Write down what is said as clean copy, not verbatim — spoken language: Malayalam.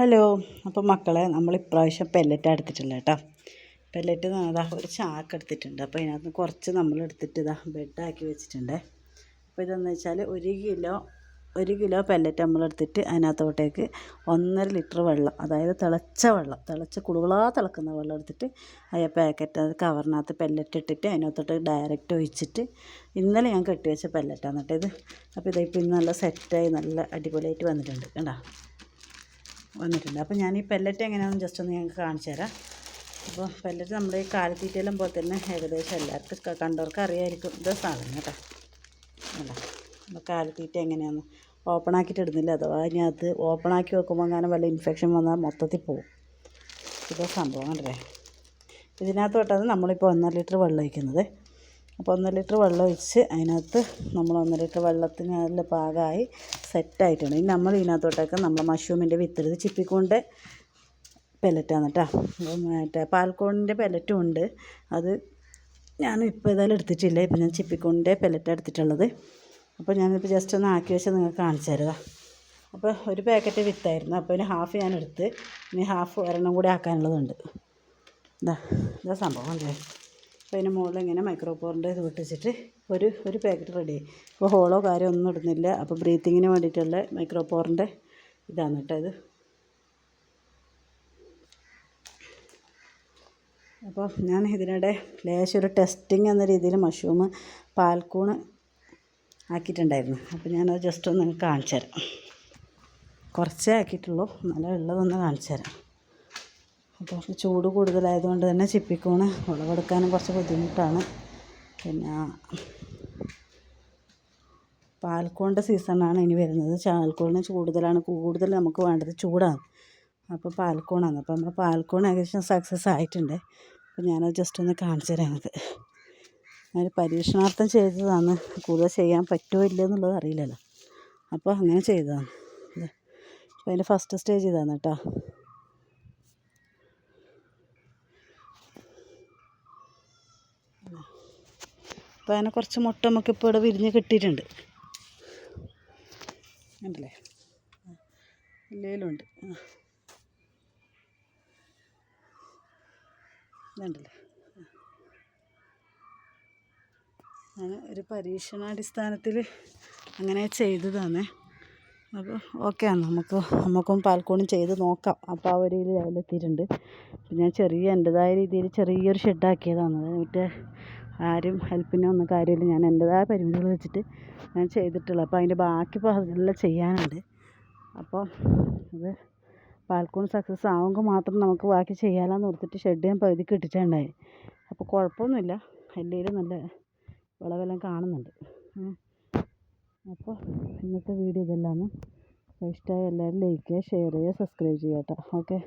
ഹലോ. അപ്പോൾ മക്കളെ, നമ്മൾ ഇപ്രാവശ്യം പെല്ലറ്റ് എടുത്തിട്ടില്ല കേട്ടോ. പെല്ലറ്റ് ഇതാ ഒരു ചാക്ക് എടുത്തിട്ടുണ്ട്. അപ്പോൾ ഇതിനകത്ത് കുറച്ച് നമ്മൾ എടുത്തിട്ട് ഇതാ ബെഡാക്കി വെച്ചിട്ടുണ്ട്. അപ്പോൾ ഇതെന്ന് വെച്ചാൽ ഒരു കിലോ പെല്ലറ്റ് നമ്മൾ എടുത്തിട്ട് അതിനകത്തോട്ടേക്ക് 1.5 ലിറ്റർ വെള്ളം, അതായത് തിളച്ച കുളുകുളാ തിളക്കുന്ന വെള്ളം എടുത്തിട്ട് പാക്കറ്റ് അത് കവറിനകത്ത് പെല്ലറ്റ് ഇട്ടിട്ട് അതിനകത്തോട്ട് ഡയറക്റ്റ് ഒഴിച്ചിട്ട്, ഇന്നലെ ഞാൻ കെട്ടി വെച്ച പെല്ലറ്റാണ് കേട്ടോ ഇത്. അപ്പോൾ ഇതിപ്പോൾ ഇന്ന് നല്ല സെറ്റായി നല്ല അടിപൊളിയായിട്ട് വന്നിട്ടുണ്ട് കണ്ടോ. അപ്പോൾ ഞാൻ ഈ പെല്ലറ്റ് എങ്ങനെയാണെന്ന് ജസ്റ്റ് ഒന്ന് ഞങ്ങൾക്ക് കാണിച്ചു തരാം. അപ്പോൾ പെല്ലറ്റ് നമ്മുടെ ഈ കാലിത്തീറ്റയെല്ലാം പോലെ തന്നെ ഏകദേശം എല്ലാവർക്കും കണ്ടവർക്ക് അറിയാമായിരിക്കും ഇത് സാധനം കേട്ടോ. അല്ല, അപ്പോൾ കാലിത്തീറ്റ എങ്ങനെയാണെന്ന് ഓപ്പൺ ആക്കിയിട്ട് ഇടുന്നില്ല, അഥവാ ഇനി അത് ഓപ്പൺ ആക്കി വെക്കുമ്പോൾ അങ്ങനെ വല്ല ഇൻഫെക്ഷൻ വന്നാൽ മൊത്തത്തിൽ പോകും. ഇതേ സംഭവം കണ്ടല്ലേ. ഇതിനകത്തോട്ടാണ് നമ്മളിപ്പോൾ 1.5 ലിറ്റർ വെള്ളം ഒഴിക്കുന്നത്. അപ്പോൾ 1.5 ലിറ്റർ വെള്ളം ഒഴിച്ച് അതിനകത്ത് നമ്മൾ 1.5 ലിറ്റർ വെള്ളത്തിന് നല്ല പാകമായി സെറ്റായിട്ടുണ്ട്. ഇനി നമ്മൾ ഇതിനകത്തോട്ടൊക്കെ നമ്മൾ മഷ്റൂമിൻ്റെ വിത്തെടുത്ത് ചിപ്പിക്കൊണ്ട് പെല്ലറ്റാണ് കേട്ടോ. മറ്റേ പാൽക്കോണിൻ്റെ പെല്ലറ്റും ഉണ്ട്, അത് ഞാൻ ഇപ്പോൾ ഏതായാലും എടുത്തിട്ടില്ല. ഇപ്പം ഞാൻ ചിപ്പിക്കൊണ്ടേ പെല്ലറ്റാണ് എടുത്തിട്ടുള്ളത്. അപ്പോൾ ഞാനിപ്പോൾ ജസ്റ്റ് ഒന്ന് ആക്കി വെച്ചാൽ നിങ്ങൾക്ക് കാണിച്ചു തരുക. അപ്പോൾ ഒരു പാക്കറ്റ് വിത്തായിരുന്നു, അപ്പോൾ ഇതിന് ഹാഫ് ഞാൻ എടുത്ത്, ഇനി ഹാഫ് ഒരെണ്ണം കൂടി ആക്കാനുള്ളതുണ്ട്. ഇതാ സംഭവം അല്ലേ. അപ്പോൾ അതിന് മുകളിൽ ഇങ്ങനെ മൈക്രോപോറിൻ്റെ ഇത് വിട്ടിച്ചിട്ട് ഒരു പാക്കറ്റ് റെഡിയായി. ഇപ്പോൾ ഹോളോ കാര്യം ഒന്നും ഇടുന്നില്ല. അപ്പോൾ ബ്രീത്തിങ്ങിന് വേണ്ടിയിട്ടുള്ള മൈക്രോപോറിൻ്റെ ഇതാണ് കേട്ടോ ഇത്. അപ്പോൾ ഞാൻ ഇതിനിടെ ലേശം ഒരു ടെസ്റ്റിംഗ് എന്ന രീതിയിൽ മഷ്റൂം പാൽക്കൂണ് ആക്കിയിട്ടുണ്ടായിരുന്നു. അപ്പോൾ ഞാനത് ജസ്റ്റ് ഒന്ന് നിങ്ങൾക്ക് കാണിച്ചു തരാം. കുറച്ചേ ആക്കിയിട്ടുള്ളൂ, നല്ല ഉള്ളതൊന്ന് കാണിച്ചു തരാം. അപ്പോൾ ചൂട് കൂടുതലായതുകൊണ്ട് തന്നെ ചിപ്പിക്കൂണ് വിളവെടുക്കാനും കുറച്ച് ബുദ്ധിമുട്ടാണ്. പിന്നെ പാൽക്കൂണിൻ്റെ സീസണാണ് ഇനി വരുന്നത്. ചാൽക്കൂണിന് കൂടുതൽ നമുക്ക് വേണ്ടത് ചൂടാണ്. അപ്പോൾ പാൽക്കൂണാണ്. അപ്പോൾ നമ്മൾ പാൽക്കൂൺ ഏകദേശം സക്സസ് ആയിട്ടുണ്ട്. അപ്പോൾ ഞാനത് ജസ്റ്റ് ഒന്ന് കാണിച്ചു തരാം നിങ്ങൾക്ക്. ഞാൻ പരീക്ഷണാർത്ഥം ചെയ്തതാണ്, കൂടുതൽ ചെയ്യാൻ പറ്റുമോ ഇല്ല എന്നുള്ളത് അറിയില്ലല്ലോ. അപ്പോൾ അങ്ങനെ ചെയ്തതാണ്. അപ്പോൾ അതിൻ്റെ ഫസ്റ്റ് സ്റ്റേജ് ഇതാണ് കേട്ടോ. അപ്പോൾ അതിനെ കുറച്ച് മുട്ട നമുക്കിപ്പോൾ ഇവിടെ വിരിഞ്ഞ് കിട്ടിയിട്ടുണ്ട് കണ്ടല്ലേ. ഇല്ലേലുണ്ട് ഇതുണ്ടല്ലേ. ഞാൻ ഒരു പരീക്ഷണാടിസ്ഥാനത്തിൽ അങ്ങനെ ചെയ്തതാണ്. അപ്പോൾ ഓക്കെയാണ്, നമുക്കും പാൽക്കൂണും ചെയ്ത് നോക്കാം. അപ്പോൾ ആ ഒരു ഇതിൽ അതിലെത്തിയിട്ടുണ്ട്. പിന്നെ ഞാൻ എൻ്റെതായ രീതിയിൽ ചെറിയൊരു ഷെഡാക്കിയതാണ്. മറ്റേ ആരും ഹെൽപ്പിനൊന്നും കാര്യമില്ല, ഞാൻ എൻ്റെതായ പരിമിതികൾ വെച്ചിട്ട് ഞാൻ ചെയ്തിട്ടുള്ളൂ. അപ്പോൾ അതിൻ്റെ ബാക്കി എല്ലാം ചെയ്യാനുണ്ട്. അപ്പോൾ ഇത് പാൽക്കൂൺ സക്സസ് ആവുമ്പോൾ മാത്രം നമുക്ക് ബാക്കി ചെയ്യാമെന്ന് ഓർത്തിട്ട് ഷെഡ് ഞാൻ പകുതിക്ക് ഇട്ടിട്ടുണ്ടായി. അപ്പോൾ കുഴപ്പമൊന്നുമില്ല, എല്ലാവരും നല്ല വിളവെല്ലാം കാണുന്നുണ്ട്. അപ്പോൾ ഇന്നത്തെ വീഡിയോ ഇതെല്ലാം. ഇഷ്ടമായ എല്ലാവരും ലൈക്ക് ചെയ്യുക, ഷെയർ ചെയ്യുക, സബ്സ്ക്രൈബ് ചെയ്യുക കേട്ടോ. ഓക്കെ.